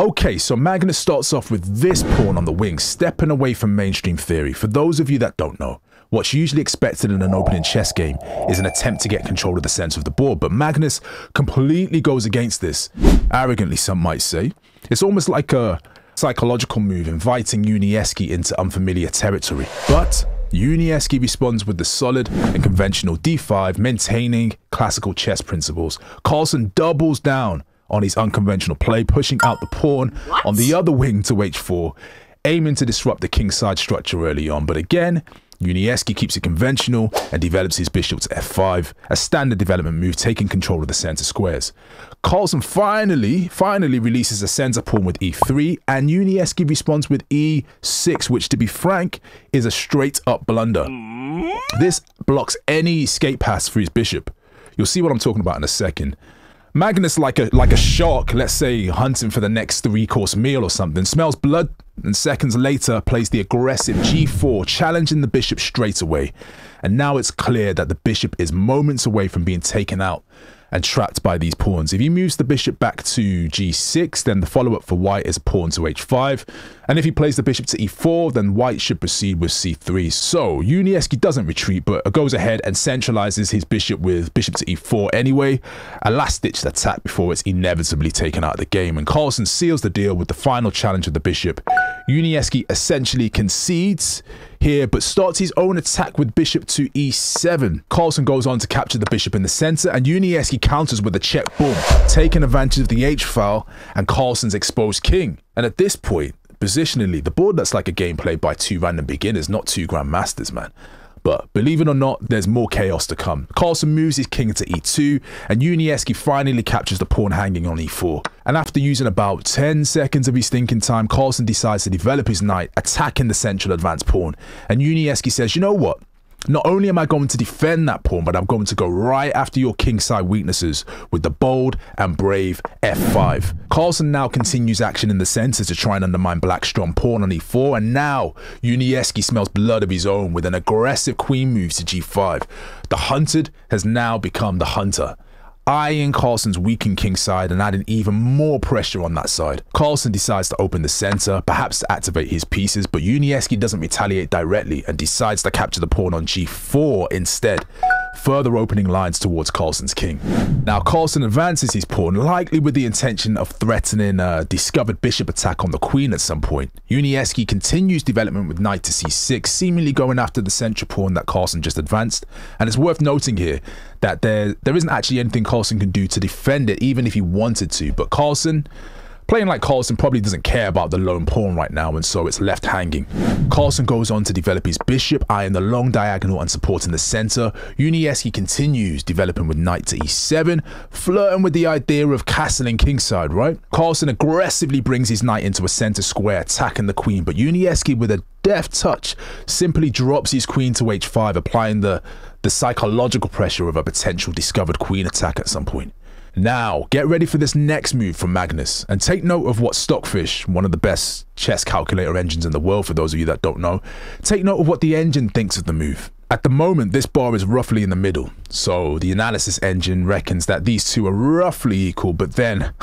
Okay, so Magnus starts off with this pawn on the wing, stepping away from mainstream theory. For those of you that don't know, what's usually expected in an opening chess game is an attempt to get control of the center of the board, but Magnus completely goes against this. Arrogantly, some might say. It's almost like a psychological move, inviting Yuniesky into unfamiliar territory. But Yuniesky responds with the solid and conventional d5, maintaining classical chess principles. Carlsen doubles down on his unconventional play, pushing out the pawn on the other wing to h4, aiming to disrupt the kingside structure early on. But again, Yuniesky keeps it conventional and develops his bishop to f5, a standard development move, taking control of the center squares. Carlsen finally releases the center pawn with e3, and Yuniesky responds with e6, which, to be frank, is a straight up blunder. This blocks any escape paths for his bishop. You'll see what I'm talking about in a second. Magnus, like a shark, let's say hunting for the next 3-course meal or something, smells blood and seconds later plays the aggressive g4, challenging the bishop straight away. And now it's clear that the bishop is moments away from being taken out and trapped by these pawns. If he moves the bishop back to g6, then the follow-up for white is pawn to h5. And if he plays the bishop to e4, then white should proceed with c3. So Yuniesky doesn't retreat, but goes ahead and centralizes his bishop with bishop to e4 anyway. A last-ditch attack before it's inevitably taken out of the game. And Carlsen seals the deal with the final challenge of the bishop. Yuniesky essentially concedes here, but starts his own attack with bishop to e7. Carlsen goes on to capture the bishop in the center, and Yuniesky counters with a check boom, taking advantage of the h-file and Carlsen's exposed king. And at this point, positionally, the board looks like a game played by 2 random beginners, not 2 grandmasters, man. But believe it or not, there's more chaos to come. Carlsen moves his king into e2, and Yuniesky finally captures the pawn hanging on e4. And after using about 10 seconds of his thinking time, Carlsen decides to develop his knight, attacking the central advanced pawn. And Yuniesky says, you know what? Not only am I going to defend that pawn, but I'm going to go right after your kingside weaknesses with the bold and brave f5. Carlsen now continues action in the center to try and undermine black's strong pawn on e4, and now Yuniesky smells blood of his own with an aggressive queen move to g5. The hunted has now become the hunter, eyeing Carlsen's weakened kingside and adding even more pressure on that side. Carlsen decides to open the center, perhaps to activate his pieces, but Yuniesky doesn't retaliate directly and decides to capture the pawn on g4 instead, further opening lines towards Carlsen's king. Now Carlsen advances his pawn, likely with the intention of threatening a discovered bishop attack on the queen at some point. Yuniesky continues development with knight to c6, seemingly going after the central pawn that Carlsen just advanced. And it's worth noting here that there isn't actually anything Carlsen can do to defend it, even if he wanted to. But Carlsen, playing like Carlsen, probably doesn't care about the lone pawn right now, and so it's left hanging. Carlsen goes on to develop his bishop, eyeing the long diagonal and supporting the center. Yuniesky continues developing with knight to e7, flirting with the idea of castling kingside, right? Carlsen aggressively brings his knight into a center square, attacking the queen, but Yuniesky, with a deft touch, simply drops his queen to h5, applying the psychological pressure of a potential discovered queen attack at some point. Now, get ready for this next move from Magnus, and take note of what Stockfish, one of the best chess calculator engines in the world for those of you that don't know, take note of what the engine thinks of the move. At the moment, this bar is roughly in the middle, so the analysis engine reckons that these two are roughly equal, but then,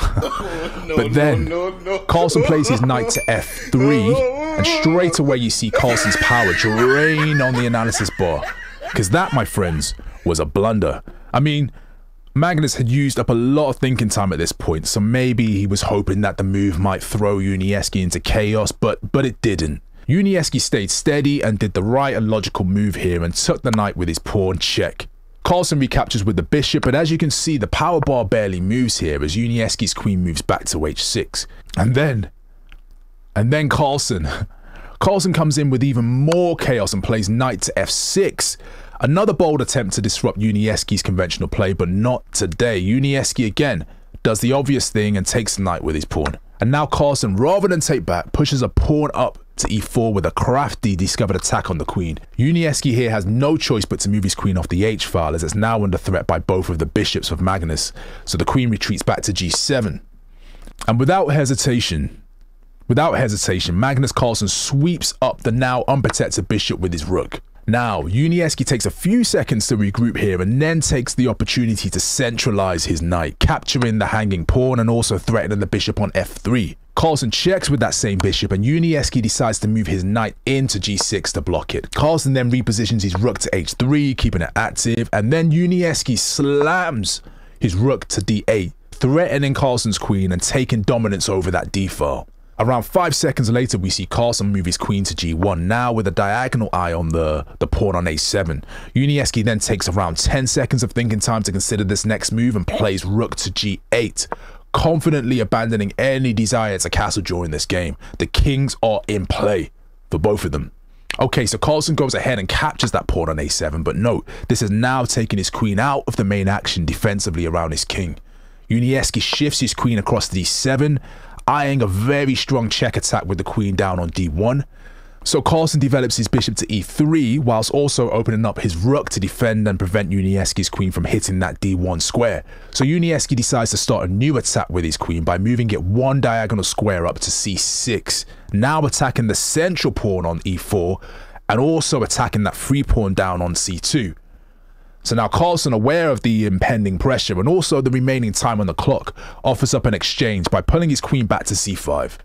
Carlsen plays his knight to f3, and straight away you see Carlsen's power drain on the analysis bar, because that, my friends, was a blunder. I mean, Magnus had used up a lot of thinking time at this point, so maybe he was hoping that the move might throw Yuniesky into chaos, but it didn't. Yuniesky stayed steady and did the right and logical move here and took the knight with his pawn check. Carlsen recaptures with the bishop, but as you can see, the power bar barely moves here as Yuniesky's queen moves back to h6. And then Carlsen comes in with even more chaos and plays knight to f6. Another bold attempt to disrupt Yuniesky's conventional play, but not today. Yuniesky again does the obvious thing and takes the knight with his pawn. And now Carlsen, rather than take back, pushes a pawn up to e4 with a crafty discovered attack on the queen. Yuniesky here has no choice but to move his queen off the h-file, as it's now under threat by both of the bishops of Magnus, so the queen retreats back to g7. And without hesitation, Magnus Carlsen sweeps up the now unprotected bishop with his rook. Now, Yuniesky takes a few seconds to regroup here and then takes the opportunity to centralize his knight, capturing the hanging pawn and also threatening the bishop on f3. Carlsen checks with that same bishop and Yuniesky decides to move his knight into g6 to block it. Carlsen then repositions his rook to h3, keeping it active, and then Yuniesky slams his rook to d8, threatening Carlsen's queen and taking dominance over that d file. Around 5 seconds later, we see Carlsen move his queen to g1, now with a diagonal eye on the pawn on a7. Yuniesky then takes around 10 seconds of thinking time to consider this next move and plays rook to g8, confidently abandoning any desire to castle during this game. The kings are in play for both of them. Okay, so Carlsen goes ahead and captures that pawn on a7, but note, this has now taken his queen out of the main action defensively around his king. Yuniesky shifts his queen across to d7, eyeing a very strong check attack with the queen down on d1. So Carlsen develops his bishop to e3, whilst also opening up his rook to defend and prevent Yuniesky's queen from hitting that d1 square. So Yuniesky decides to start a new attack with his queen by moving it one diagonal square up to c6, now attacking the central pawn on e4, and also attacking that free pawn down on c2. So now Carlsen, aware of the impending pressure and also the remaining time on the clock, offers up an exchange by pulling his queen back to c5.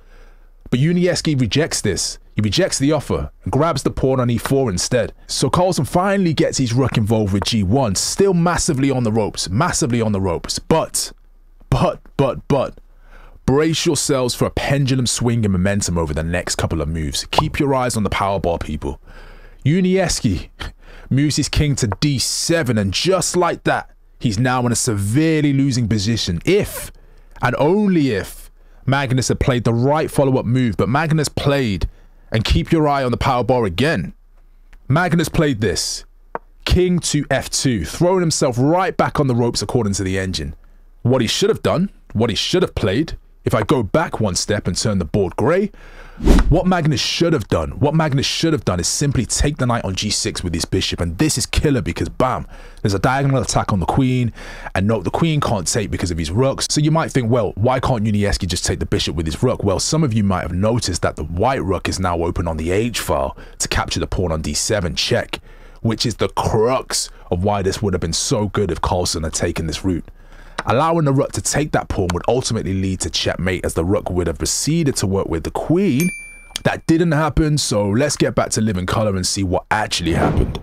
But Yuniesky rejects this. He rejects the offer and grabs the pawn on e4 instead. So Carlsen finally gets his rook involved with g1, still massively on the ropes, But, brace yourselves for a pendulum swing in momentum over the next couple of moves. Keep your eyes on the power bar, people. Yuniesky moves his king to d7, and just like that, he's now in a severely losing position if, and only if, Magnus had played the right follow-up move. But Magnus played, and keep your eye on the power bar again, Magnus played this, king to f2, throwing himself right back on the ropes according to the engine. What he should have done, what he should have played, if I go back one step and turn the board grey, what Magnus should have done is simply take the knight on g6 with his bishop, and this is killer because bam, there's a diagonal attack on the queen, and no, the queen can't take because of his rooks. So you might think, well, why can't Yuniesky just take the bishop with his rook? Well, some of you might have noticed that the white rook is now open on the h file to capture the pawn on d7 check, which is the crux of why this would have been so good if Carlsen had taken this route. Allowing the rook to take that pawn would ultimately lead to checkmate, as the rook would have proceeded to work with the queen. That didn't happen, so let's get back to living color and see what actually happened.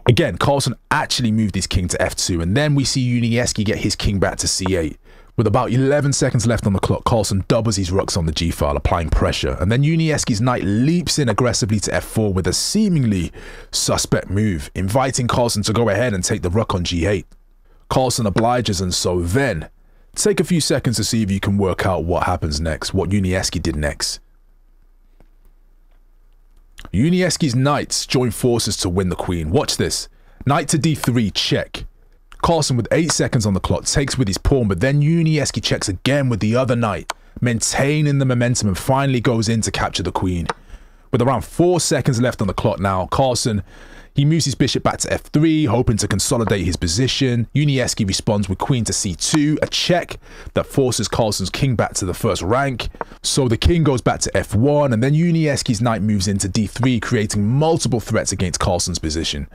Again, Carlsen actually moved his king to f2, and then we see Yuniesky get his king back to c8. With about 11 seconds left on the clock, Carlsen doubles his rooks on the g-file, applying pressure, and then Yuniesky's knight leaps in aggressively to f4 with a seemingly suspect move, inviting Carlsen to go ahead and take the rook on g8. Carlsen obliges, and so then, take a few seconds to see if you can work out what happens next, what Yuniesky did next. Yuniesky's knights join forces to win the queen. Watch this. Knight to d3, check. Carlsen, with 8 seconds on the clock, takes with his pawn, but then Yuniesky checks again with the other knight, maintaining the momentum, and finally goes in to capture the queen. With around 4 seconds left on the clock now, Carlsen, he moves his bishop back to f3, hoping to consolidate his position. Yuniesky responds with queen to c2, a check that forces Carlsen's king back to the first rank. So the king goes back to f1, and then Yuniesky's knight moves into d3, creating multiple threats against Carlsen's position.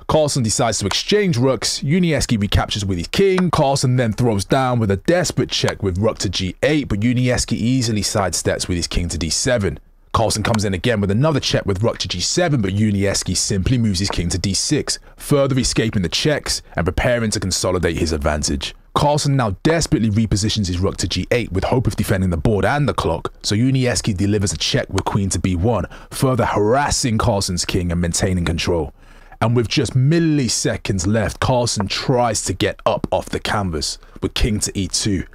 Carlsen decides to exchange rooks. Yuniesky recaptures with his king. Carlsen then throws down with a desperate check with rook to g8, but Yuniesky easily sidesteps with his king to d7. Carlsen comes in again with another check with rook to g7, but Yuniesky simply moves his king to d6, further escaping the checks and preparing to consolidate his advantage. Carlsen now desperately repositions his rook to g8 with hope of defending the board and the clock, so Yuniesky delivers a check with queen to b1, further harassing Carlsen's king and maintaining control. And with just milliseconds left, Carlsen tries to get up off the canvas with king to e2.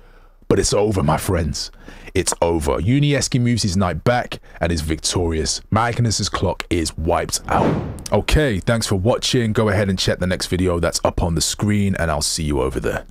But it's over, my friends. It's over. Yuniesky moves his knight back and is victorious. Magnus's clock is wiped out. Okay, thanks for watching. Go ahead and check the next video that's up on the screen, and I'll see you over there.